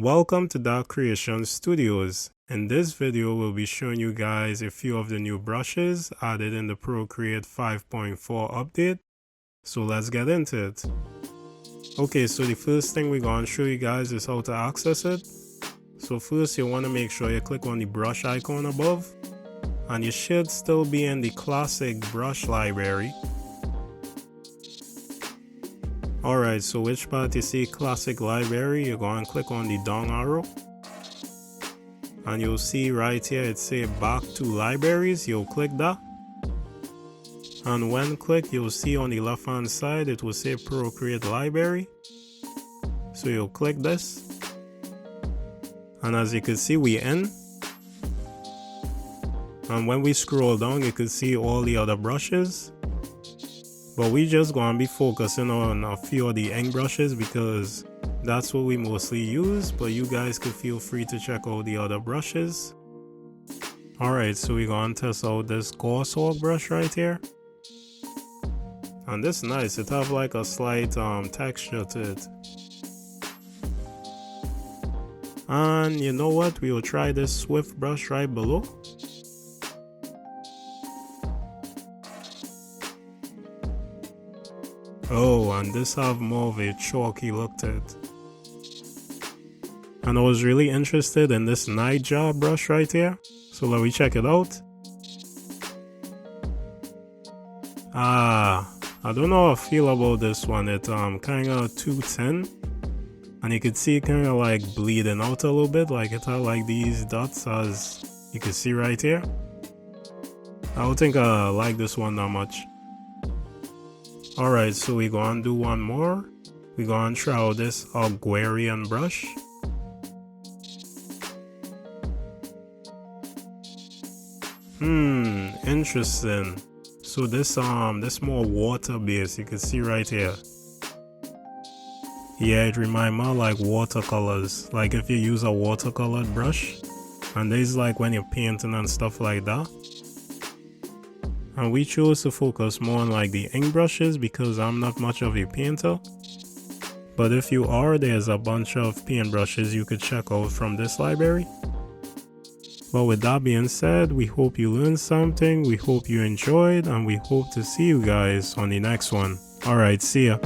Welcome to Dark Creation Studios. In this video, we'll be showing you guys a few of the new brushes added in the Procreate 5.4 update. So let's get into it. Okay, so the first thing we're going to show you guys is how to access it. So first you want to make sure you click on the brush icon above, and you should still be in the classic brush library. Alright, so which part you see classic library, you're going to click on the down arrow. And you'll see right here it say back to libraries, you'll click that. And when clicked, you'll see on the left hand side it will say Procreate library. So you'll click this. And as you can see, we're in. And when we scroll down, you can see all the other brushes. But we just gonna be focusing on a few of the ink brushes because that's what we mostly use, but you guys could feel free to check out the other brushes. Alright, so we're gonna test out this goshawk brush right here. And this is nice, it have like a slight texture to it. And you know what, we will try this swift brush right below. Oh, and this have more of a chalky look to it. And I was really interested in this nightjar brush right here. So let me check it out. I don't know how I feel about this one. It's kinda too thin. And you can see it kinda like bleeding out a little bit. Like it had like these dots as you can see right here. I don't think I like this one that much. Alright, so we're gonna do one more. We're gonna try out this Hungarian brush. Interesting. So this more water based, you can see right here. Yeah, it reminds me of like watercolors. Like if you use a watercolored brush. And this is like when you're painting and stuff like that. And we chose to focus more on like the ink brushes because I'm not much of a painter. But if you are, there's a bunch of paint brushes you could check out from this library. But with that being said, we hope you learned something, we hope you enjoyed, and we hope to see you guys on the next one. Alright, see ya.